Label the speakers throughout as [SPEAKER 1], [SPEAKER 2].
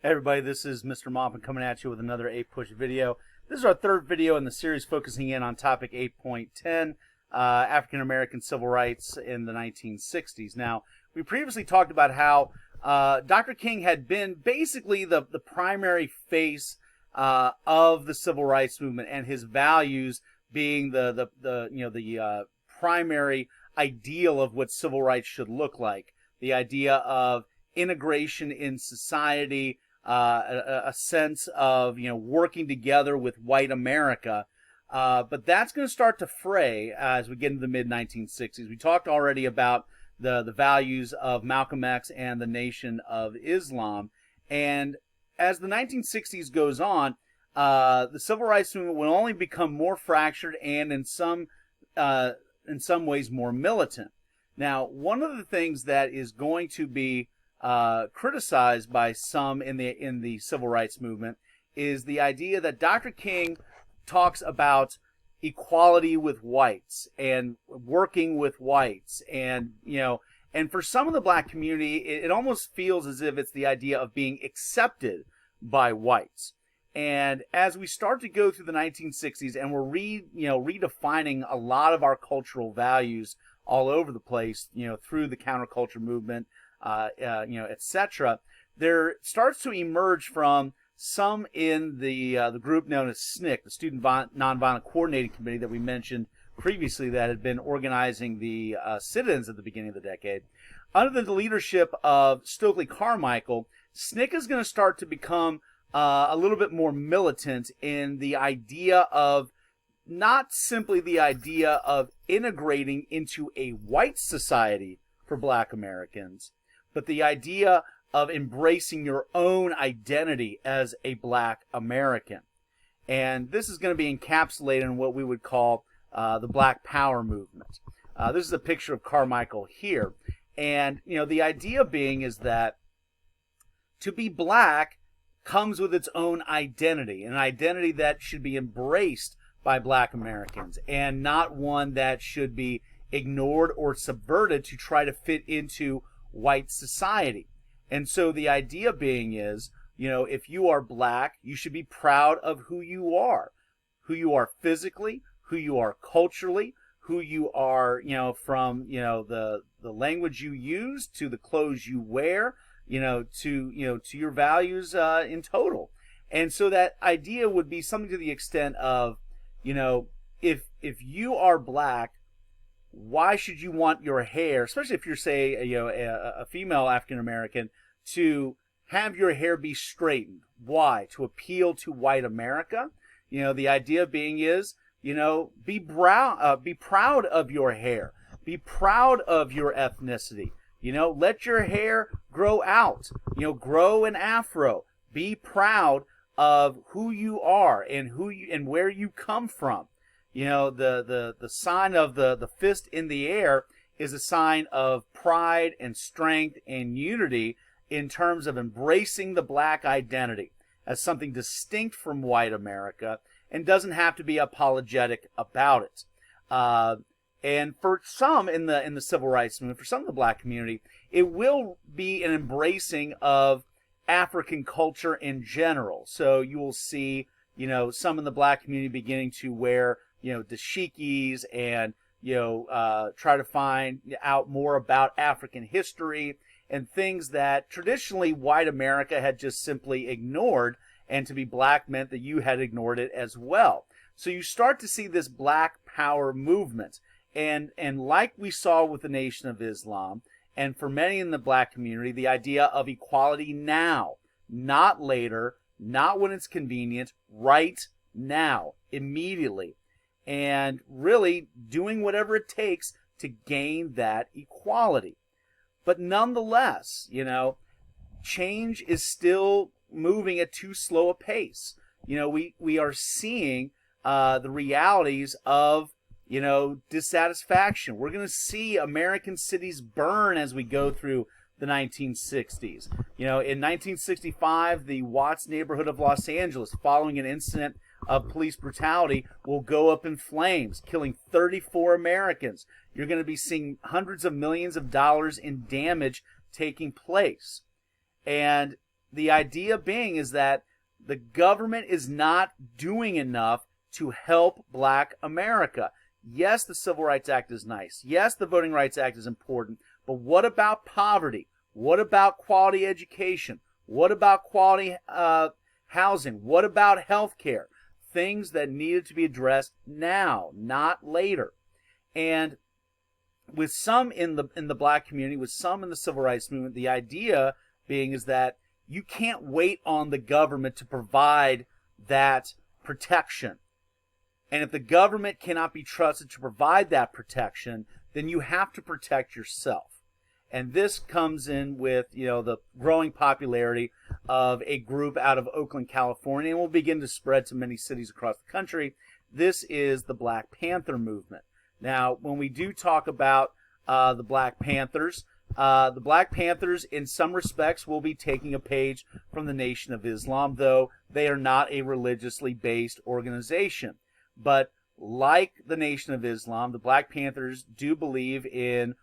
[SPEAKER 1] Hey everybody, this is Mr. Moppin coming at you with another APUSH video. This is our third video in the series focusing in on topic 8.10, African American Civil Rights in the 1960s. Now, we previously talked about how Dr. King had been basically the primary face of the Civil Rights Movement, and his values being the primary ideal of what civil rights should look like. The idea of integration in society, a sense of working together with white America, but that's going to start to fray as we get into the mid 1960s. We talked already about the values of Malcolm X and the Nation of Islam, and as the 1960s goes on, the civil rights movement will only become more fractured and in some ways more militant. Now, one of the things that is going to be criticized by some in the civil rights movement is the idea that Dr. King talks about equality with whites and working with whites, and and for some of the black community, it almost feels as if it's the idea of being accepted by whites. And as we start to go through the 1960s, and we're redefining a lot of our cultural values all over the place, through the counterculture movement, etc., there starts to emerge from some in the group known as SNCC, the Student Nonviolent Coordinating Committee that we mentioned previously, that had been organizing the sit-ins at the beginning of the decade. Under the leadership of Stokely Carmichael, SNCC is going to start to become a little bit more militant in the idea of not simply the idea of integrating into a white society for black Americans, but the idea of embracing your own identity as a black American. And this is going to be encapsulated in what we would call the Black Power movement. This is a picture of Carmichael here. And, the idea being is that to be black comes with its own identity, an identity that should be embraced by black Americans, and not one that should be ignored or subverted to try to fit into white society. And so the idea being is, if you are black, you should be proud of who you are physically, who you are culturally, who you are, from, the language you use to the clothes you wear, to your values in total. And so that idea would be something to the extent of, if you are black, why should you want your hair, especially if you're, say, a female African American, to have your hair be straightened? Why? To appeal to white America? The idea being is, be proud of your hair. Be proud of your ethnicity. Let your hair grow out. Grow an afro. Be proud of who you are and and where you come from. The sign of the fist in the air is a sign of pride and strength and unity in terms of embracing the black identity as something distinct from white America, and doesn't have to be apologetic about it. And for some in the civil rights movement, for some of the black community, it will be an embracing of African culture in general. So you will see, some in the black community beginning to wear, dashikis, and, try to find out more about African history and things that traditionally white America had just simply ignored, and to be black meant that you had ignored it as well. So you start to see this Black Power movement. And like we saw with the Nation of Islam, and for many in the black community, the idea of equality now, not later, not when it's convenient, right now, immediately. And really doing whatever it takes to gain that equality. But nonetheless, change is still moving at too slow a pace. We are seeing the realities of dissatisfaction. We're going to see American cities burn as we go through the 1960s. In 1965, the Watts neighborhood of Los Angeles, following an incident of police brutality, will go up in flames, killing 34 Americans. You're going to be seeing hundreds of millions of dollars in damage taking place. And the idea being is that the government is not doing enough to help Black America. Yes, the Civil Rights Act is nice. Yes, the Voting Rights Act is important. But what about poverty? What about quality education? What about quality housing? What about health care? Things that needed to be addressed now, not later. And with some in the Black community, with some in the Civil Rights Movement, the idea being is that you can't wait on the government to provide that protection. And if the government cannot be trusted to provide that protection, then you have to protect yourself. And this comes in with, the growing popularity of a group out of Oakland, California, and will begin to spread to many cities across the country. This is the Black Panther movement. Now, when we do talk about the Black Panthers in some respects will be taking a page from the Nation of Islam, though they are not a religiously based organization. But like the Nation of Islam, the Black Panthers do believe in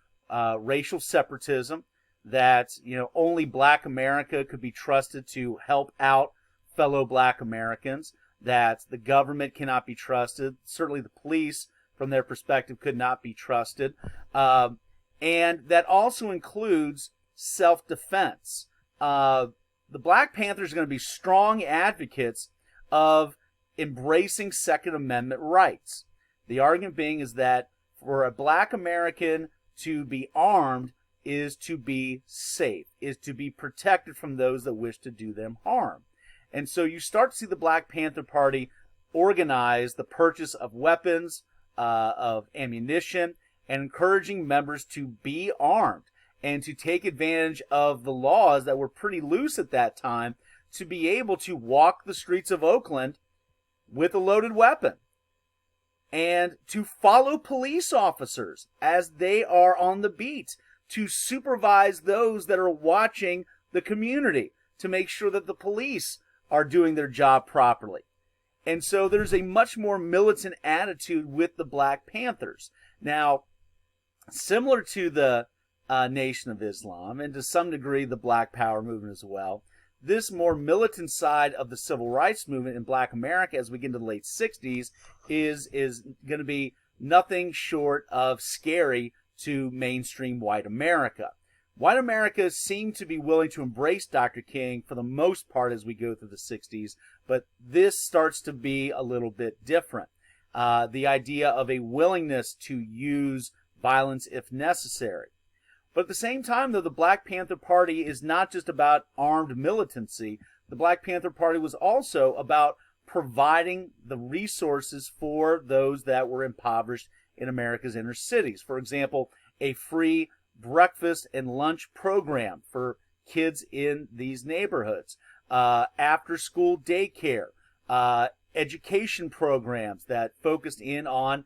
[SPEAKER 1] racial separatism, that only Black America could be trusted to help out fellow Black Americans, that the government cannot be trusted, certainly the police from their perspective could not be trusted, and that also includes self-defense. The Black Panthers are going to be strong advocates of embracing Second Amendment rights. The argument being is that for a Black American to be armed is to be safe, is to be protected from those that wish to do them harm. And so you start to see the Black Panther Party organize the purchase of weapons, of ammunition, and encouraging members to be armed and to take advantage of the laws that were pretty loose at that time to be able to walk the streets of Oakland with a loaded weapon and to follow police officers as they are on the beat, to supervise those that are watching the community to make sure that the police are doing their job properly. And so there's a much more militant attitude with the Black Panthers. Now, similar to the Nation of Islam, and to some degree the Black Power movement as well, this more militant side of the Civil Rights Movement in Black America as we get into the late 60s is going to be nothing short of scary to mainstream white America. White America seemed to be willing to embrace Dr. King for the most part as we go through the 60s, but this starts to be a little bit different. The idea of a willingness to use violence if necessary. But at the same time, though, the Black Panther Party is not just about armed militancy. The Black Panther Party was also about providing the resources for those that were impoverished in America's inner cities. For example, a free breakfast and lunch program for kids in these neighborhoods, after-school daycare, education programs that focused in on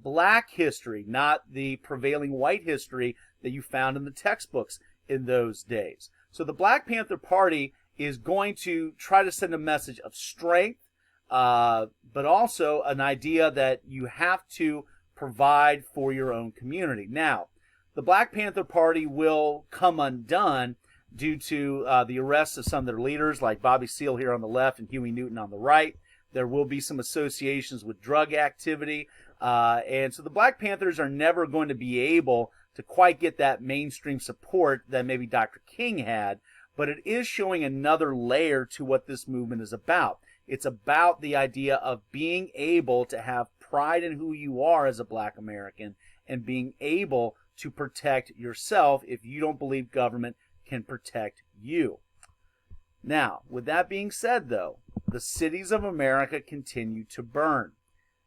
[SPEAKER 1] Black history, not the prevailing white history that you found in the textbooks in those days. So the Black Panther Party is going to try to send a message of strength, but also an idea that you have to provide for your own community. Now, the Black Panther Party will come undone due to the arrests of some of their leaders, like Bobby Seale here on the left and Huey Newton on the right. There will be some associations with drug activity. And so the Black Panthers are never going to be able to quite get that mainstream support that maybe Dr. King had, but it is showing another layer to what this movement is about. It's about the idea of being able to have pride in who you are as a Black American and being able to protect yourself if you don't believe government can protect you. Now, with that being said, though, the cities of America continue to burn.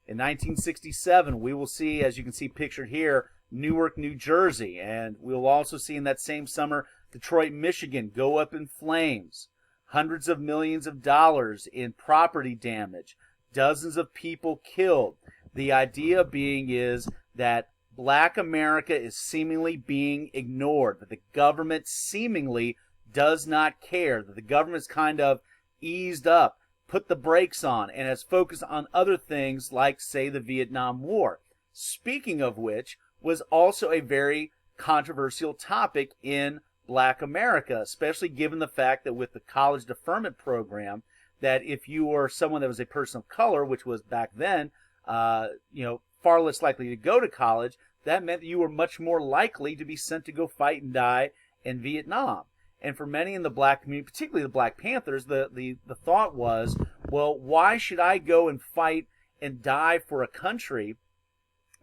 [SPEAKER 1] In 1967, we will see, as you can see pictured here, Newark, New Jersey, and we'll also see in that same summer, Detroit, Michigan, go up in flames. Hundreds of millions of dollars in property damage, dozens of people killed. The idea being is that Black America is seemingly being ignored, that the government seemingly does not care, that the government's kind of eased up, put the brakes on, and has focused on other things like, say, the Vietnam War. Speaking of which, was also a very controversial topic in Black America, especially given the fact that with the college deferment program, that if you were someone that was a person of color, which was back then, far less likely to go to college, that meant that you were much more likely to be sent to go fight and die in Vietnam. And for many in the black community, particularly the Black Panthers, the thought was, well, why should I go and fight and die for a country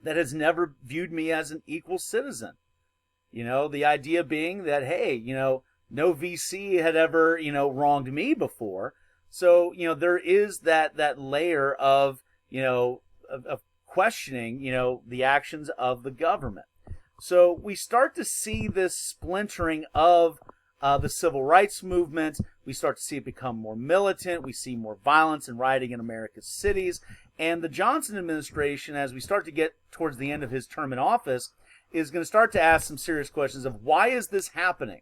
[SPEAKER 1] that has never viewed me as an equal citizen? The idea being that, hey, no VC had ever, wronged me before. So, there is that layer of, of questioning, the actions of the government. So we start to see this splintering of the civil rights movement. We start to see it become more militant. We see more violence and rioting in America's cities. And the Johnson administration, as we start to get towards the end of his term in office, is going to start to ask some serious questions of why is this happening?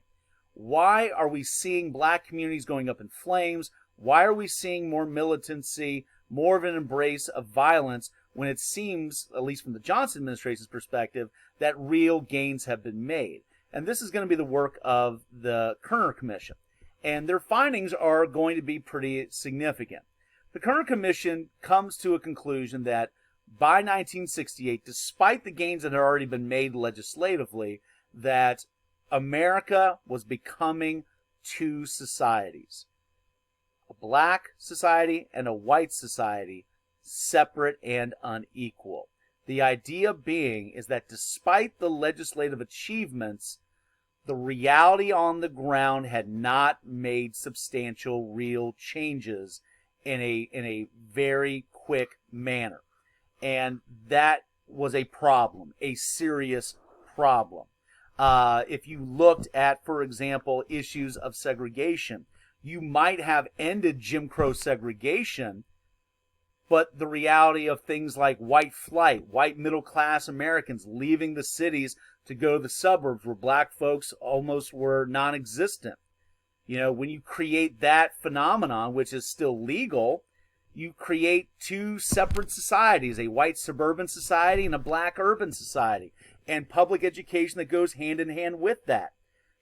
[SPEAKER 1] Why are we seeing black communities going up in flames? Why are we seeing more militancy, more of an embrace of violence when it seems, at least from the Johnson administration's perspective, that real gains have been made? And this is going to be the work of the Kerner Commission. And their findings are going to be pretty significant. The Kerner Commission comes to a conclusion that by 1968, despite the gains that had already been made legislatively, that America was becoming two societies. A black society and a white society, separate and unequal. The idea being is that despite the legislative achievements, the reality on the ground had not made substantial real changes in a very quick manner. And that was a problem, a serious problem. If you looked at, for example, issues of segregation, you might have ended Jim Crow segregation, but the reality of things like white flight, white middle-class Americans leaving the cities to go to the suburbs where black folks almost were non-existent. When you create that phenomenon, which is still legal, you create two separate societies, a white suburban society and a black urban society, and public education that goes hand in hand with that.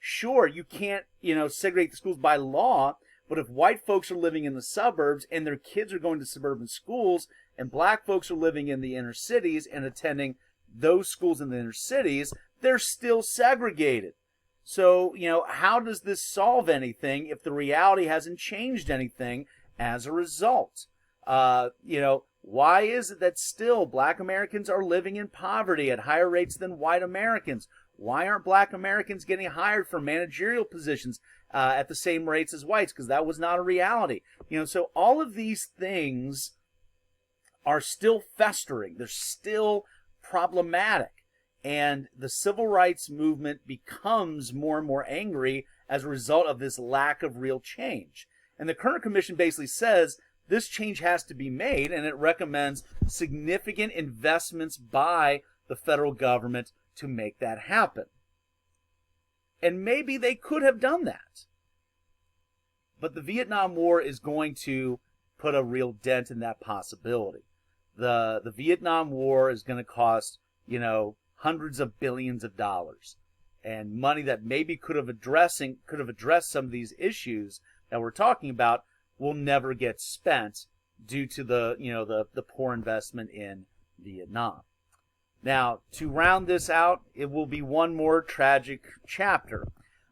[SPEAKER 1] Sure, you can't, segregate the schools by law, but if white folks are living in the suburbs and their kids are going to suburban schools and black folks are living in the inner cities and attending those schools in the inner cities, they're still segregated. So, how does this solve anything if the reality hasn't changed anything as a result? Why is it that still black Americans are living in poverty at higher rates than white Americans? Why aren't black Americans getting hired for managerial positions at the same rates as whites? Because that was not a reality. So all of these things are still festering. They're still problematic. And the civil rights movement becomes more and more angry as a result of this lack of real change. And the Kerner Commission basically says this change has to be made, and it recommends significant investments by the federal government to make that happen. And maybe they could have done that. But the Vietnam War is going to put a real dent in that possibility. The Vietnam War is going to cost, hundreds of billions of dollars, and money that maybe could have addressed some of these issues that we're talking about will never get spent due to the poor investment in Vietnam. Now, to round this out, it will be one more tragic chapter.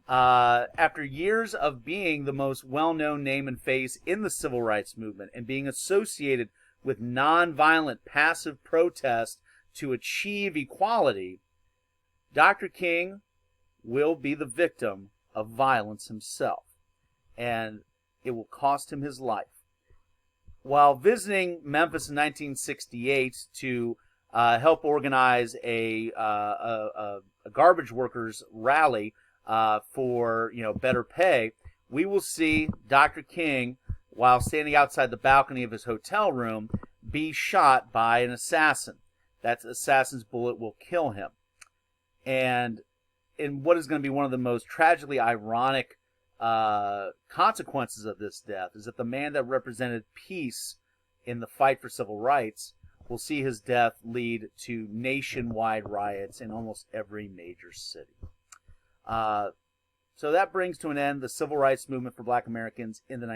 [SPEAKER 1] After years of being the most well-known name and face in the civil rights movement and being associated with nonviolent passive protest to achieve equality, Dr. King will be the victim of violence himself, and it will cost him his life. While visiting Memphis in 1968 to help organize a garbage workers rally for better pay, we will see Dr. King, while standing outside the balcony of his hotel room, be shot by an assassin. That assassin's bullet will kill him. And in what is going to be one of the most tragically ironic consequences of this death is that the man that represented peace in the fight for civil rights will see his death lead to nationwide riots in almost every major city. So that brings to an end the civil rights movement for Black Americans in the